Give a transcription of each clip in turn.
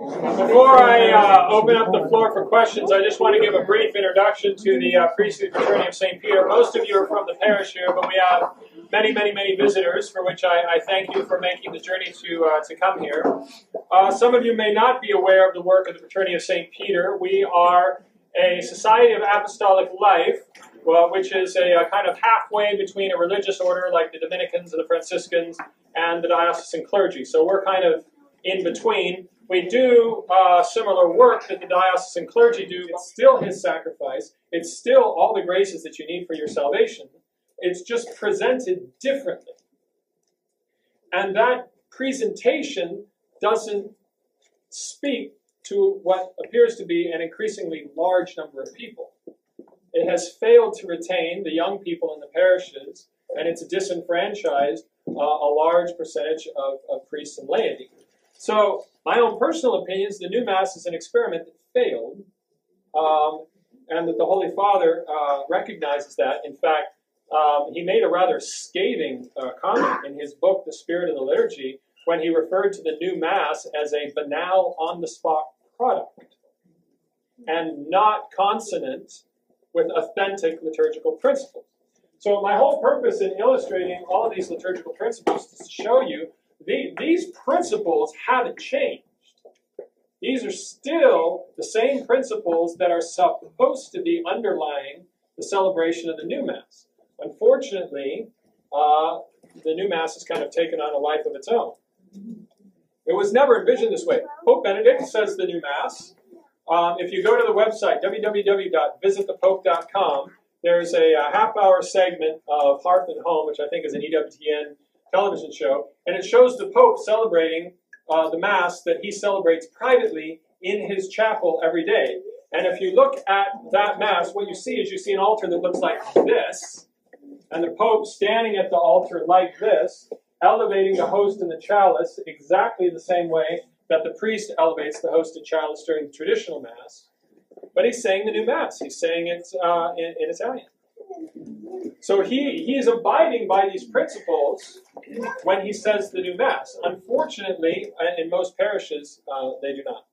Before I open up the floor for questions, I just want to give a brief introduction to the priesthood fraternity of St. Peter. Most of you are from the parish here, but we have many visitors, for which I thank you for making the journey to come here. Some of you may not be aware of the work of the fraternity of St. Peter. We are a society of apostolic life, which is a kind of halfway between a religious order like the Dominicans and the Franciscans and the diocesan clergy. So we're kind of in between. We do similar work that the diocesan clergy do. It's still his sacrifice. It's still all the graces that you need for your salvation. It's just presented differently. And that presentation doesn't speak to what appears to be an increasingly large number of people. It has failed to retain the young people in the parishes, and it's disenfranchised a large percentage of priests and laity. So, my own personal opinion is the new Mass is an experiment that failed, and that the Holy Father recognizes that. In fact, he made a rather scathing comment in his book, The Spirit of the Liturgy, when he referred to the new Mass as a banal, on-the-spot product, and not consonant with authentic liturgical principles. So my whole purpose in illustrating all of these liturgical principles is to show you these principles haven't changed. These are still the same principles that are supposed to be underlying the celebration of the new Mass. Unfortunately, the new Mass has kind of taken on a life of its own. It was never envisioned this way. Pope Benedict says the new Mass. If you go to the website, www.visitthepope.com, there's a half-hour segment of Hearth and Home, which I think is an EWTN television show, and it shows the Pope celebrating the Mass that he celebrates privately in his chapel every day. And if you look at that Mass, what you see is you see an altar that looks like this, and the Pope standing at the altar like this, elevating the host and the chalice exactly the same way that the priest elevates the host and chalice during the traditional Mass. But he's saying the new Mass. He's saying it in Italian. So he is abiding by these principles when he says the new Mass. Unfortunately, in most parishes, they do not.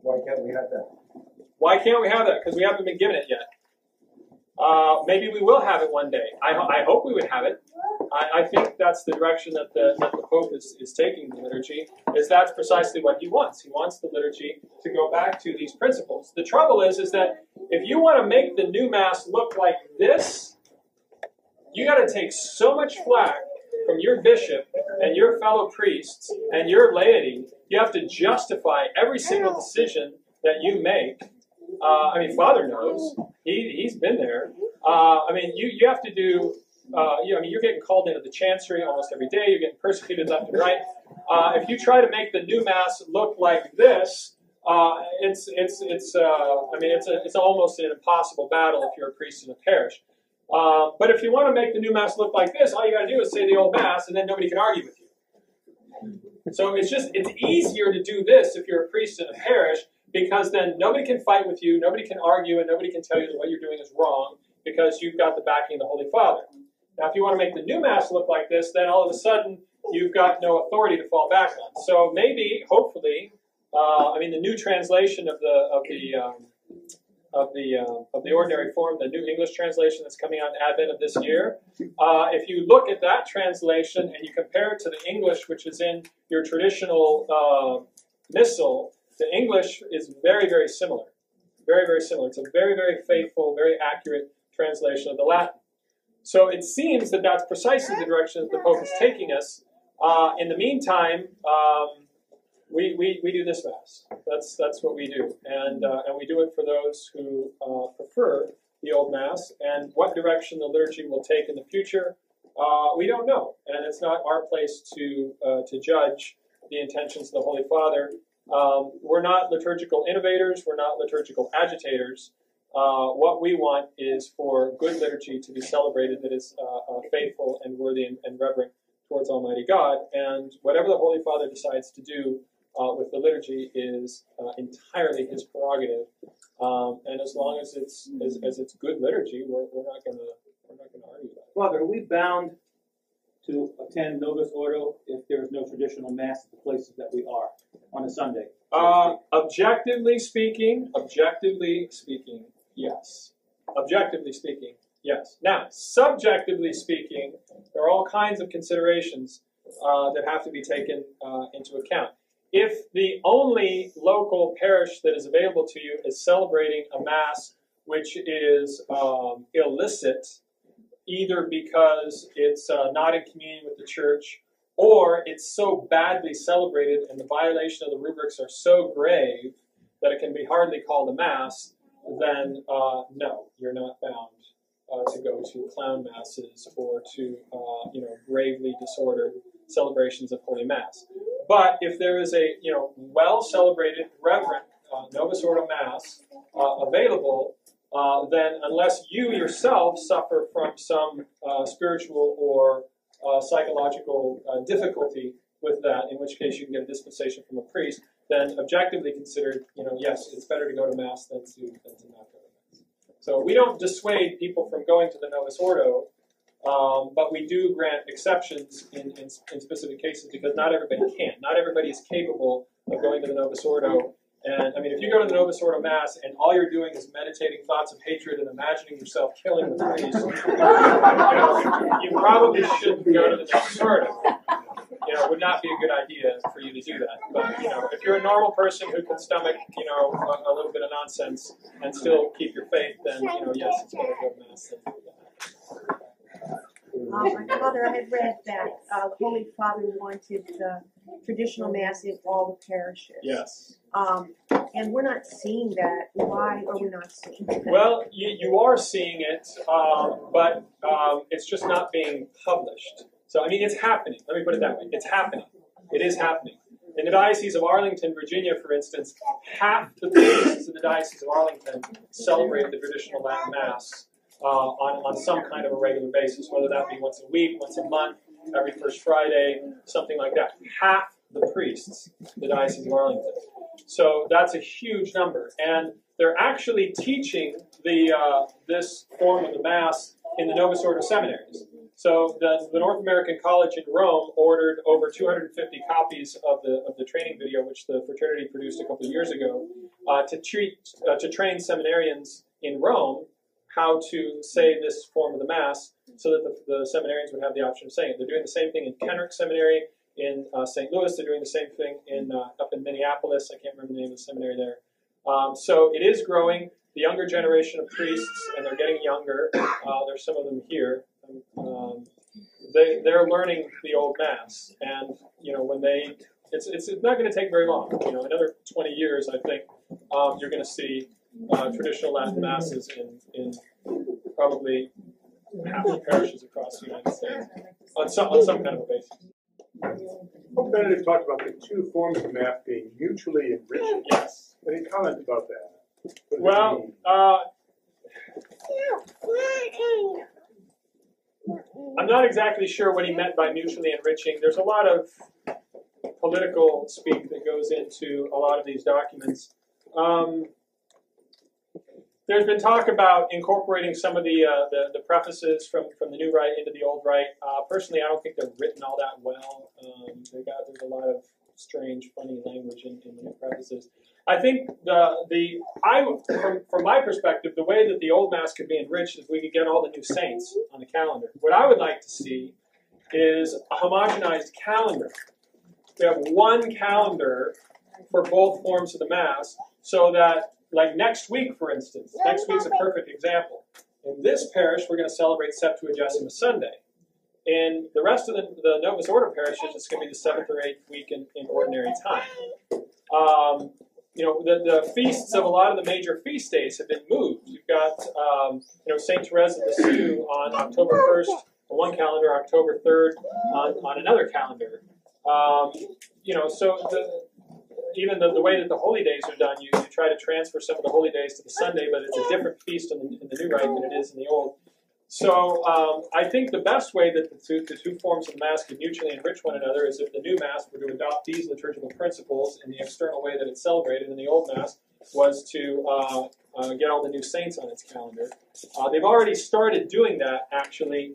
Why can't we have that? Why can't we have that? Because we haven't been given it yet. Maybe we will have it one day. I hope we would have it. I think that's the direction that the Pope is taking the liturgy, is that's precisely what he wants. He wants the liturgy to go back to these principles. The trouble is that if you want to make the new Mass look like this, you got to take so much flack from your bishop and your fellow priests and your laity. You have to justify every single decision that you make. Father knows. He's been there. You have to do. You're getting called into the chancery almost every day. You're getting persecuted left and right. If you try to make the new Mass look like this, it's almost an impossible battle if you're a priest in a parish. But if you want to make the new Mass look like this, all you got to do is say the old Mass, and then nobody can argue with you. So it's easier to do this if you're a priest in a parish, because then nobody can fight with you, nobody can argue, and nobody can tell you that what you're doing is wrong, because you've got the backing of the Holy Father. Now, if you want to make the new Mass look like this, then all of a sudden you've got no authority to fall back on. So maybe, hopefully, the new translation of the ordinary form, the New English translation that's coming out in Advent of this year, if you look at that translation and you compare it to the English, which is in your traditional missal, the English is very, very similar. Very, very similar. It's a very, very faithful, very accurate translation of the Latin. So it seems that that's precisely the direction that the Pope is taking us. In the meantime, we do this Mass. That's what we do, and we do it for those who prefer the old Mass. And what direction the liturgy will take in the future, we don't know, and it's not our place to judge the intentions of the Holy Father. We're not liturgical innovators. We're not liturgical agitators. What we want is for good liturgy to be celebrated that is faithful and worthy and reverent towards Almighty God. And whatever the Holy Father decides to do with the liturgy is entirely his prerogative. And as long as it's good liturgy, we're not going to argue that. Father, are we bound to attend Novus Ordo if there is no traditional mass at the places that we are on a Sunday? Objectively speaking, yes. Objectively speaking, yes. Now, subjectively speaking, there are all kinds of considerations that have to be taken into account. If the only local parish that is available to you is celebrating a mass which is illicit, either because it's not in communion with the church, or it's so badly celebrated and the violation of the rubrics are so grave that it can be hardly called a mass, then no, you're not bound to go to clown masses or to gravely disordered celebrations of Holy Mass. But if there is a well-celebrated, reverent Novus Ordo Mass available, then unless you yourself suffer from some spiritual or psychological difficulty with that, in which case you can get a dispensation from a priest, then objectively considered, yes, it's better to go to Mass than to not go to Mass. So we don't dissuade people from going to the Novus Ordo, but we do grant exceptions in specific cases because not everybody can. Not everybody is capable of going to the Novus Ordo. And I mean, if you go to the Novus Ordo Mass and all you're doing is meditating thoughts of hatred and imagining yourself killing the priest, you probably shouldn't go to the Novus Ordo. It would not be a good idea for you to do that. But if you're a normal person who can stomach a little bit of nonsense and still keep your faith, then yes, it's better to go to Mass than do that. My mother had read that the Holy Father wanted traditional Mass in all the parishes. Yes. And we're not seeing that. Why are we not seeing that? Well, you are seeing it, but it's just not being published. So, I mean, it's happening. Let me put it that way. It's happening. It is happening. In the Diocese of Arlington, Virginia, for instance, half the priests in the Diocese of Arlington celebrate the traditional Latin Mass on some kind of a regular basis, whether that be once a week, once a month, every first Friday, something like that. Half the priests in the Diocese of Arlington. So that's a huge number. And they're actually teaching this form of the Mass in the Novus Ordo seminaries. So the North American College in Rome ordered over 250 copies of the training video, which the fraternity produced a couple of years ago, to train seminarians in Rome how to say this form of the Mass, so that the seminarians would have the option of saying it. They're doing the same thing in Kenrick Seminary in St. Louis. They're doing the same thing up in Minneapolis. I can't remember the name of the seminary there. So it is growing. The younger generation of priests, and they're getting younger. There's some of them here. They're learning the old Mass, and when it's not going to take very long. Another 20 years, I think you're going to see traditional Latin Masses in probably half the parishes across the United States on some kind of a basis. Pope Benedict talked about the two forms of Mass being mutually enriching. Yes. Any comment about that? Well, I'm not exactly sure what he meant by mutually enriching. There's a lot of political speak that goes into a lot of these documents. There's been talk about incorporating some of the prefaces from the New Rite into the Old Rite. Personally, I don't think they're written all that well. There's a lot of strange, funny language in the prefaces. I think from my perspective, the way that the Old Mass could be enriched is we could get all the new saints on the calendar. What I would like to see is a homogenized calendar. We have one calendar for both forms of the Mass, so that, like next week, for instance, next week's a perfect example. In this parish, we're going to celebrate Septuagesima Sunday. In the rest of the Novus Ordo parishes, it's going to be the 7th or 8th week in ordinary time. The feasts of a lot of the major feast days have been moved. You've got, St. Therese of Lisieux on October 1st on one calendar, October 3rd on another calendar. Even the way that the holy days are done, you try to transfer some of the holy days to the Sunday, but it's a different feast in the New Rite than it is in the Old. So I think the best way that the two forms of Mass can mutually enrich one another is if the new Mass were to adopt these liturgical principles in the external way that it's celebrated, and the Old Mass was to get all the new saints on its calendar. They've already started doing that, actually.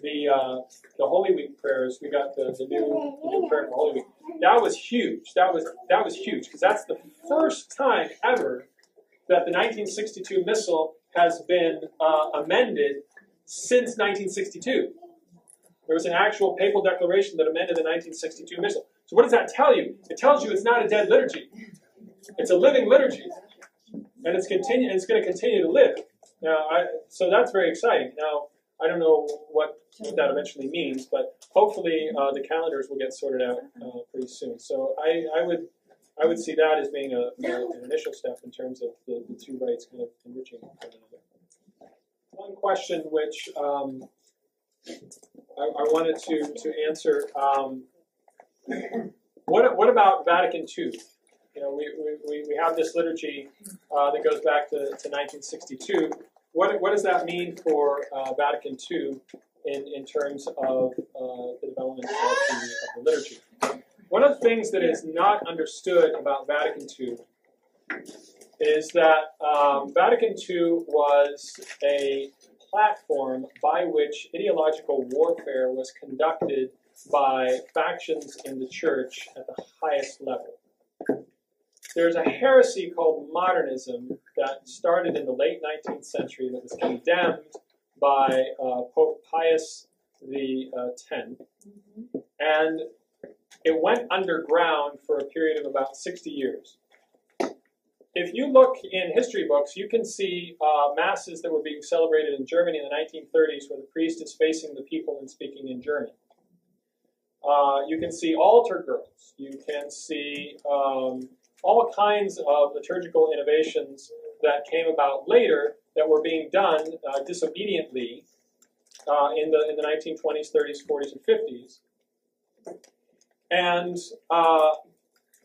the Holy Week prayers. We got the new prayer for Holy Week. That was huge. That was huge because that's the first time ever that the 1962 Missal has been amended since 1962. There was an actual papal declaration that amended the 1962 Missal. So what does that tell you? It tells you it's not a dead liturgy. It's a living liturgy, and it's going to continue to live. Now, so that's very exciting. Now, I don't know what that eventually means, but hopefully the calendars will get sorted out pretty soon. So I would see that as being an initial step in terms of the two rites kind of enriching one another. One question which I wanted to answer: what about Vatican II? We have this liturgy that goes back to 1962. What does that mean for Vatican II in terms of the development of the liturgy? One of the things that is not understood about Vatican II is that Vatican II was a platform by which ideological warfare was conducted by factions in the church at the highest level. There's a heresy called modernism that started in the late 19th century that was condemned by Pope Pius X, and it went underground for a period of about 60 years. If you look in history books, you can see masses that were being celebrated in Germany in the 1930s where the priest is facing the people and speaking in German. You can see altar girls. You can see all kinds of liturgical innovations that came about later that were being done disobediently in the 1920s, 30s, 40s, and 50s. And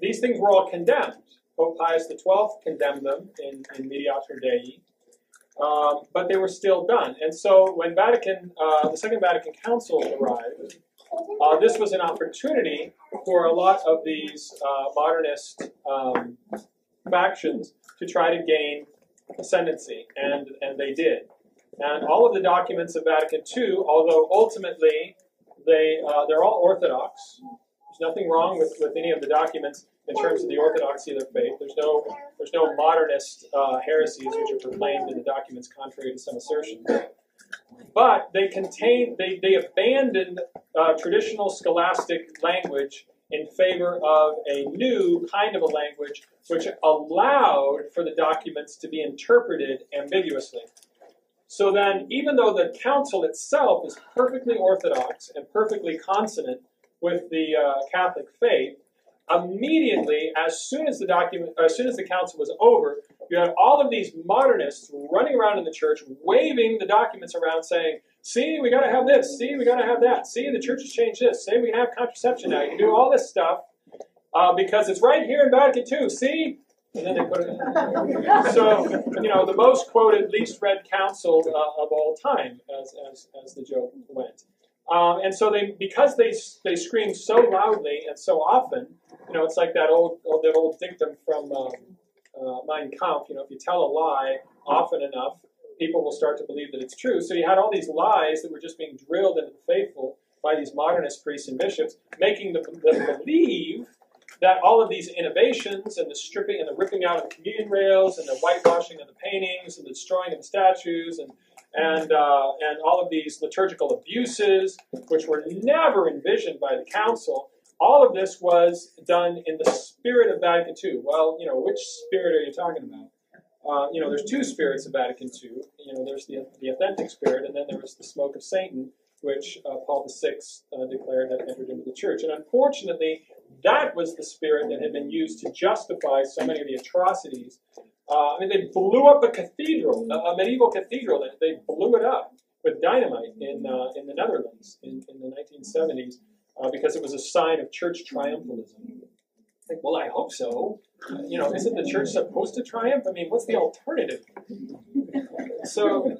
these things were all condemned. Pope Pius XII condemned them in Mediator Dei, but they were still done. And so when the Second Vatican Council arrived, this was an opportunity for a lot of these modernist factions to try to gain ascendancy, and they did. And all of the documents of Vatican II, although ultimately they're all Orthodox, there's nothing wrong with any of the documents in terms of the orthodoxy of their faith. There's no modernist heresies which are proclaimed in the documents contrary to some assertions. But they abandoned traditional scholastic language in favor of a new kind of a language which allowed for the documents to be interpreted ambiguously. So then, even though the council itself is perfectly orthodox and perfectly consonant with the Catholic faith, immediately, as soon as the council was over, you had all of these modernists running around in the church, waving the documents around, saying, "See, we got to have this. See, we got to have that. See, the church has changed this. See, we can have contraception now. You can do all this stuff because it's right here in Vatican II. See." And then they put it in. So, the most quoted, least read council of all time, as the joke went. And so because they scream so loudly and so often, it's like that old dictum from Mein Kampf. If you tell a lie often enough, people will start to believe that it's true. So you had all these lies that were just being drilled into the faithful by these modernist priests and bishops, making them believe that all of these innovations and the stripping and the ripping out of the communion rails and the whitewashing of the paintings and the destroying of the statues and all of these liturgical abuses, which were never envisioned by the council, all of this was done in the spirit of Vatican II. Well, which spirit are you talking about? There's two spirits of Vatican II. There's the authentic spirit, and then there was the smoke of Satan, which Paul VI declared had entered into the church. And unfortunately, that was the spirit that had been used to justify so many of the atrocities. They blew up a cathedral, a medieval cathedral. They blew it up with dynamite in the Netherlands in the 1970s because it was a sign of church triumphalism. Well, I hope so. Isn't the church supposed to triumph? What's the alternative? So,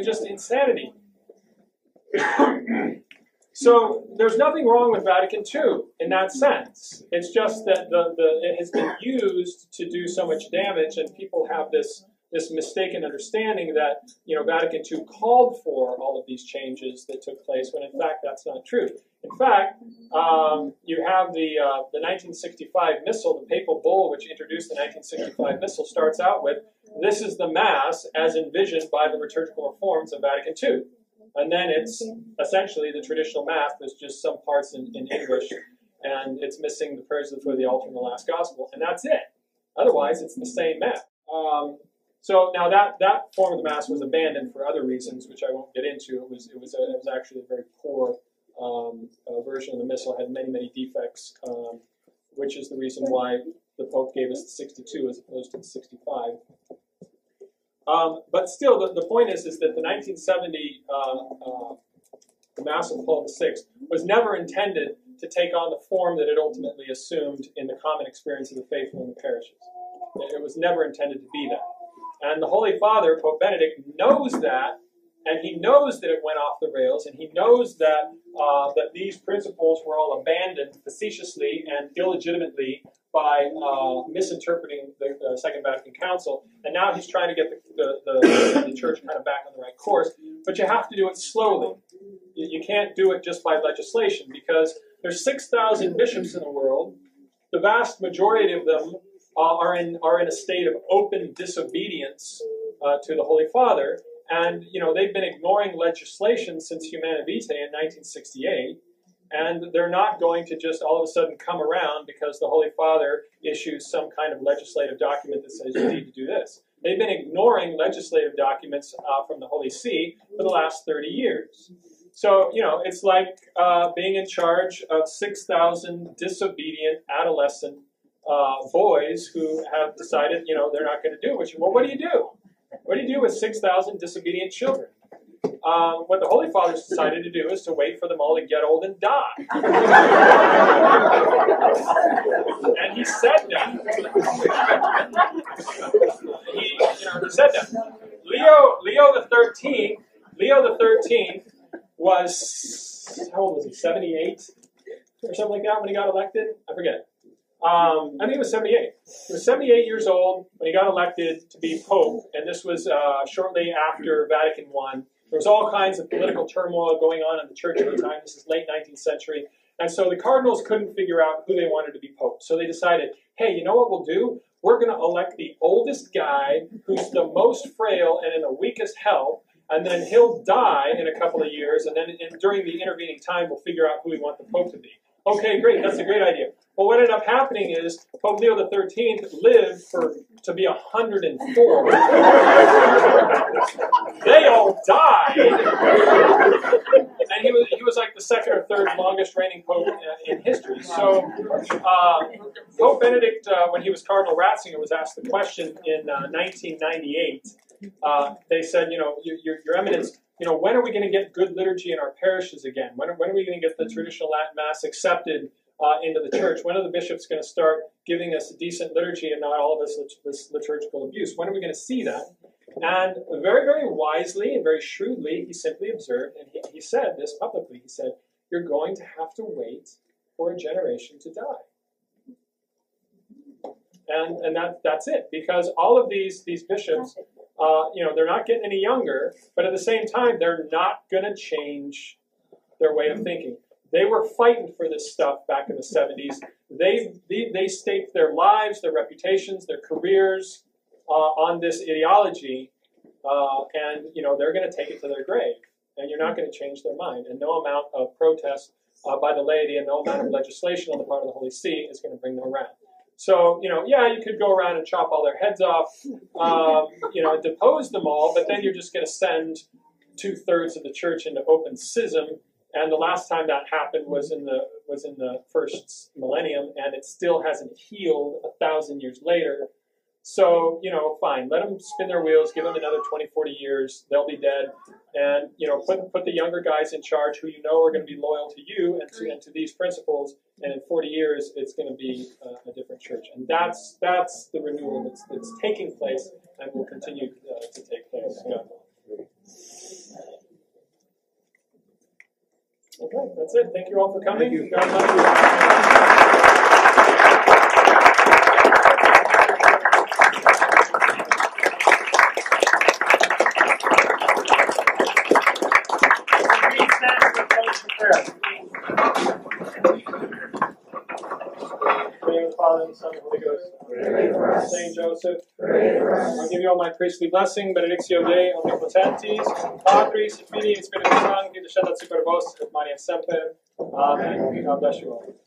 just insanity. So there's nothing wrong with Vatican II in that sense. It's just that it has been used to do so much damage, and people have this this mistaken understanding that Vatican II called for all of these changes that took place, when in fact that's not true. In fact, you have the 1965 Missal, the papal bull which introduced the 1965 Missal, starts out with, "This is the Mass as envisioned by the liturgical reforms of Vatican II." And then it's essentially the traditional Mass. There's just some parts in English, and it's missing the prayers before the altar and the last Gospel, and that's it. Otherwise, it's the same Mass. So now that form of the Mass was abandoned for other reasons, which I won't get into. It was actually a very poor version of the Missal, had many defects, which is the reason why the Pope gave us the 62 as opposed to the 65. But still, the point is that the 1970 the Mass of Paul VI was never intended to take on the form that it ultimately assumed in the common experience of the faithful in the parishes. It was never intended to be that. And the Holy Father, Pope Benedict, knows that, and he knows that it went off the rails, and he knows that that these principles were all abandoned facetiously and illegitimately by misinterpreting the Second Vatican Council. And now he's trying to get the Church kind of back on the right course. But you have to do it slowly. You can't do it just by legislation, because there's 6,000 bishops in the world. The vast majority of them are in a state of open disobedience to the Holy Father, and they've been ignoring legislation since Humanae Vitae in 1968, and they're not going to just all of a sudden come around because the Holy Father issues some kind of legislative document that says you need to do this. They've been ignoring legislative documents from the Holy See for the last 30 years. So, it's like being in charge of 6,000 disobedient adolescent boys who have decided, they're not going to do what you. Well, what do you do? What do you do with 6,000 disobedient children? What the Holy Father's decided to do is to wait for them all to get old and die. And he said that. He said that. Leo the 13th was, how old was he? 78 or something like that when he got elected? I forget. I think it was 78. He was 78 years old when he got elected to be Pope, and this was shortly after Vatican I. There was all kinds of political turmoil going on in the Church at the time. This is late 19th century. And so the cardinals couldn't figure out who they wanted to be Pope. So they decided, hey, you know what we'll do? We're going to elect the oldest guy who's the most frail and in the weakest health, and then he'll die in a couple of years, and then during the intervening time, we'll figure out who we want the Pope to be. Okay, great. That's a great idea. Well, what ended up happening is Pope Leo the 13th lived to be 104. They all died. And he was like the second or third longest reigning Pope in history. So Pope Benedict, when he was Cardinal Ratzinger, was asked the question in 1998. They said, Your Eminence, when are we going to get good liturgy in our parishes again? When are we going to get the traditional Latin Mass accepted into the Church? When are the bishops going to start giving us a decent liturgy and not all of this liturgical abuse? When are we going to see that? And very, very wisely and very shrewdly, he simply observed, and he said this publicly, he said, you're going to have to wait for a generation to die. And that's it, because all of these bishops, they're not getting any younger, but at the same time, they're not going to change their way of thinking. They were fighting for this stuff back in the 70s. They staked their lives, their reputations, their careers on this ideology, and they're going to take it to their grave. And you're not going to change their mind. And no amount of protest by the laity and no amount of legislation on the part of the Holy See is going to bring them around. So, you could go around and chop all their heads off, depose them all, but then you're just going to send 2/3 of the Church into open schism. And the last time that happened was in the first millennium, and it still hasn't healed 1,000 years later. So, fine, let them spin their wheels, give them another 20, 40 years, they'll be dead. And, put the younger guys in charge who are going to be loyal to you and to these principles. And in 40 years, it's going to be a different church. And that's the renewal that's taking place and will continue to take place. Yeah. Okay, that's it. Thank you all for coming. Thank you. God bless you. Pray for us. Saint Joseph, pray for us. I'll give you all my priestly blessing, benedictio Dei omnipotentis, Patris, et Filii, et Spiritus Sancti, descendat super vos, et Maria semper. Amen. God bless you all.